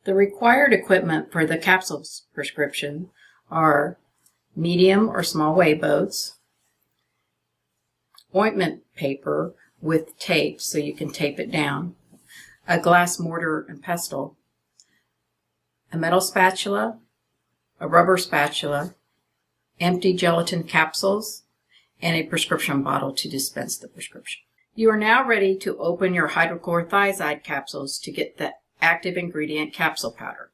The required equipment for the Capsules prescription are medium or small weigh boats, ointment paper with tape so you can tape it down, a glass mortar and pestle, a metal spatula, a rubber spatula, empty gelatin capsules, and a prescription bottle to dispense the prescription. You are now ready to open your hydrochlorothiazide capsules to get the active ingredient capsule powder.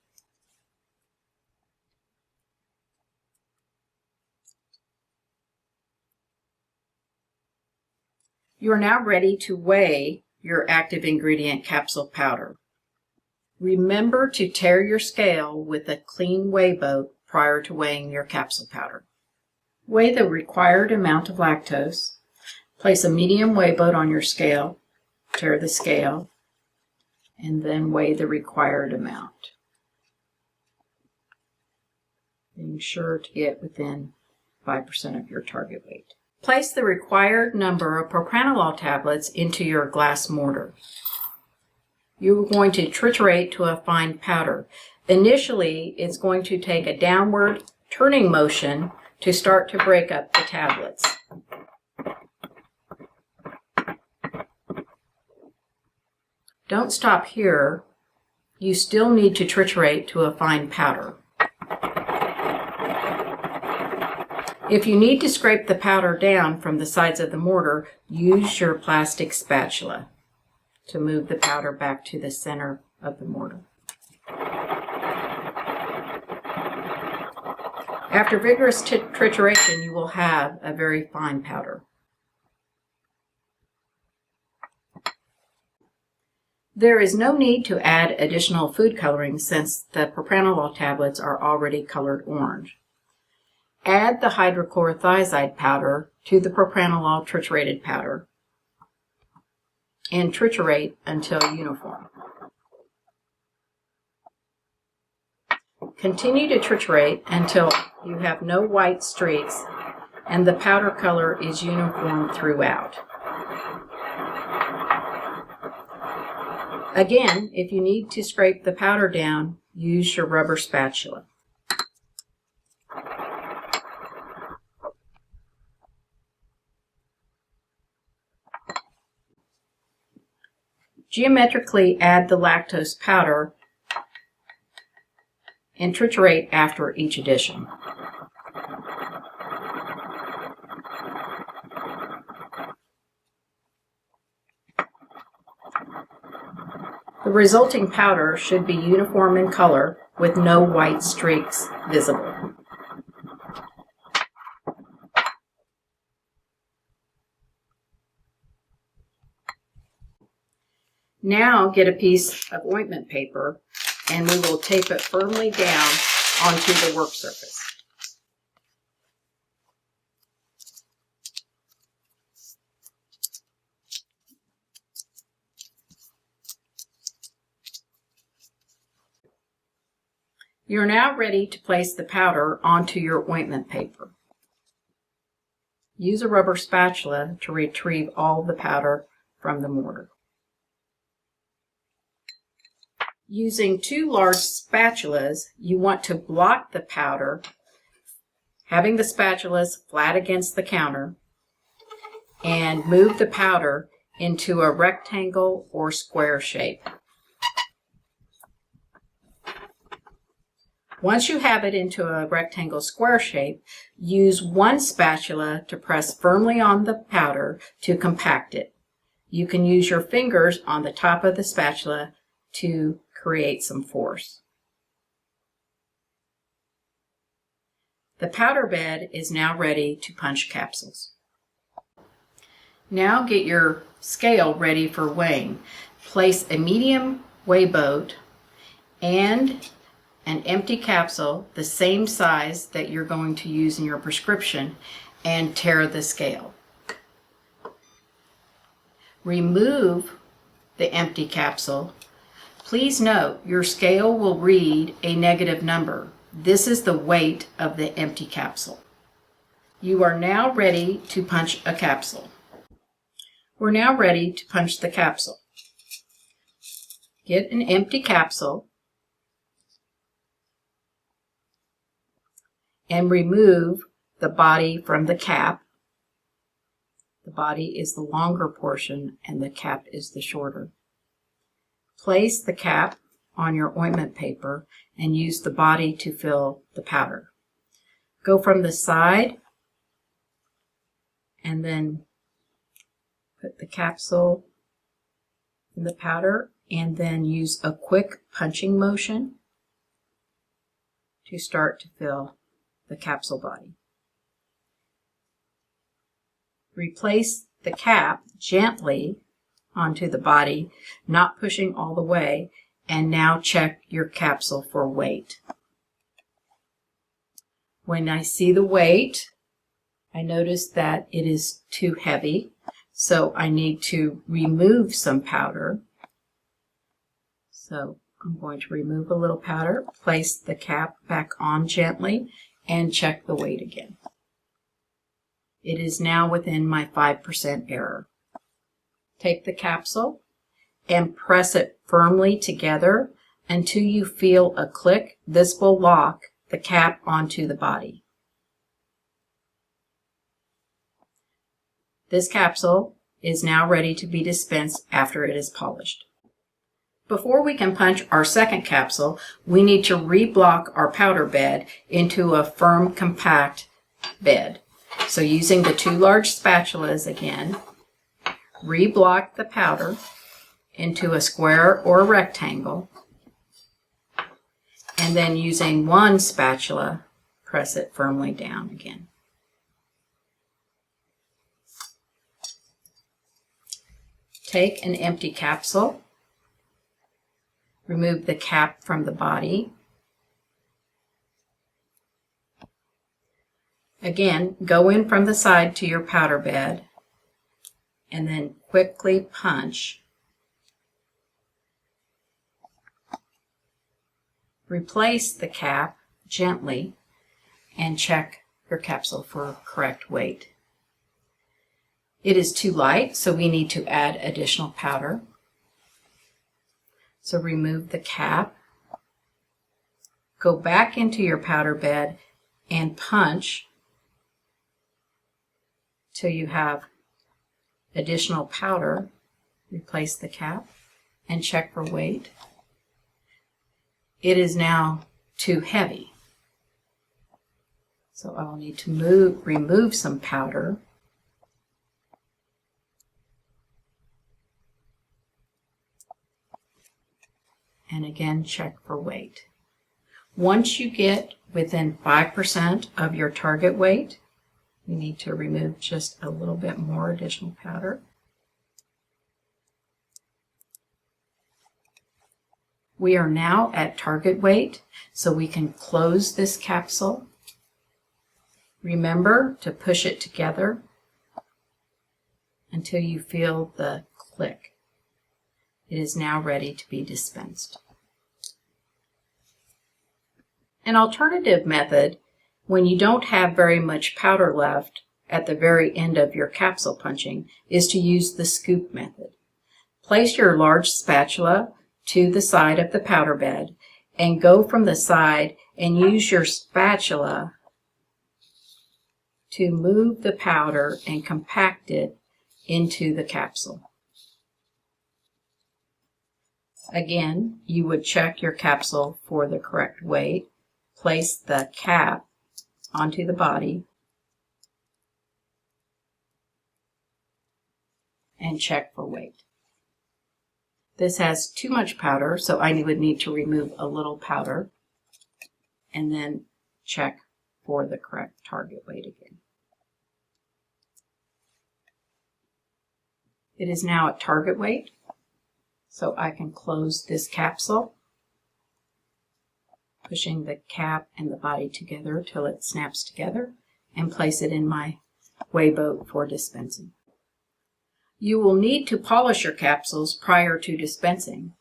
You are now ready to weigh your active ingredient capsule powder. Remember to tare your scale with a clean weigh boat prior to weighing your capsule powder. Weigh the required amount of lactose. Place a medium weigh boat on your scale, tare the scale, and then weigh the required amount. Being sure to get within 5% of your target weight. Place the required number of propranolol tablets into your glass mortar. You're going to triturate to a fine powder. Initially, it's going to take a downward turning motion to start to break up the tablets. Don't stop here. You still need to triturate to a fine powder. If you need to scrape the powder down from the sides of the mortar, use your plastic spatula to move the powder back to the center of the mortar. After vigorous trituration, you will have a very fine powder. There is no need to add additional food coloring since the propranolol tablets are already colored orange. Add the hydrochlorothiazide powder to the propranolol triturated powder and triturate until uniform. Continue to triturate until you have no white streaks and the powder color is uniform throughout. Again, if you need to scrape the powder down, use your rubber spatula. Geometrically add the lactose powder and triturate after each addition. The resulting powder should be uniform in color with no white streaks visible. Now get a piece of ointment paper and we will tape it firmly down onto the work surface. You're now ready to place the powder onto your ointment paper. Use a rubber spatula to retrieve all the powder from the mortar. Using two large spatulas, you want to block the powder, having the spatulas flat against the counter, and move the powder into a rectangle or square shape. Once you have it into a rectangle square shape, use one spatula to press firmly on the powder to compact it. You can use your fingers on the top of the spatula to create some force. The powder bed is now ready to punch capsules. Now get your scale ready for weighing. Place a medium weigh boat and an empty capsule, the same size that you're going to use in your prescription, and tare the scale. Remove the empty capsule. Please note your scale will read a negative number. This is the weight of the empty capsule. You are now ready to punch a capsule. We're now ready to punch the capsule. Get an empty capsule and remove the body from the cap. The body is the longer portion and the cap is the shorter. Place the cap on your ointment paper and use the body to fill the powder. Go from the side and then put the capsule in the powder and then use a quick punching motion to start to fill the capsule body. Replace the cap gently onto the body, not pushing all the way, and now check your capsule for weight. When I see the weight, I notice that it is too heavy, so I need to remove some powder. So I'm going to remove a little powder, place the cap back on gently, and check the weight again. It is now within my 5% error. Take the capsule and press it firmly together until you feel a click. This will lock the cap onto the body. This capsule is now ready to be dispensed after it is polished. Before we can punch our second capsule, we need to reblock our powder bed into a firm, compact bed. So using the 2 large spatulas again, reblock the powder into a square or a rectangle, and then using 1 spatula, press it firmly down again. Take an empty capsule, remove the cap from the body. Again, go in from the side to your powder bed and then quickly punch. Replace the cap gently and check your capsule for correct weight. It is too light, so we need to add additional powder. So remove the cap, go back into your powder bed and punch till you have additional powder. Replace the cap and check for weight. It is now too heavy, so I will need to remove some powder. And again, check for weight. Once you get within 5% of your target weight, you need to remove just a little bit more additional powder. We are now at target weight, so we can close this capsule. Remember to push it together until you feel the click. It is now ready to be dispensed. An alternative method, when you don't have very much powder left at the very end of your capsule punching, is to use the scoop method. Place your large spatula to the side of the powder bed and go from the side and use your spatula to move the powder and compact it into the capsule. Again, you would check your capsule for the correct weight, place the cap onto the body, and check for weight. This has too much powder, so I would need to remove a little powder and then check for the correct target weight again. It is now at target weight, so I can close this capsule, pushing the cap and the body together till it snaps together, and place it in my weigh boat for dispensing. You will need to polish your capsules prior to dispensing.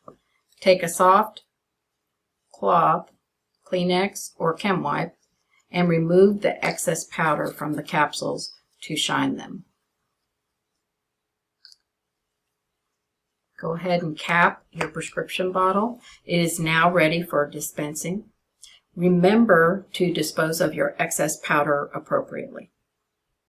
Take a soft cloth, Kleenex, or Chem wipe, and remove the excess powder from the capsules to shine them. Go ahead and cap your prescription bottle. It is now ready for dispensing. Remember to dispose of your excess powder appropriately.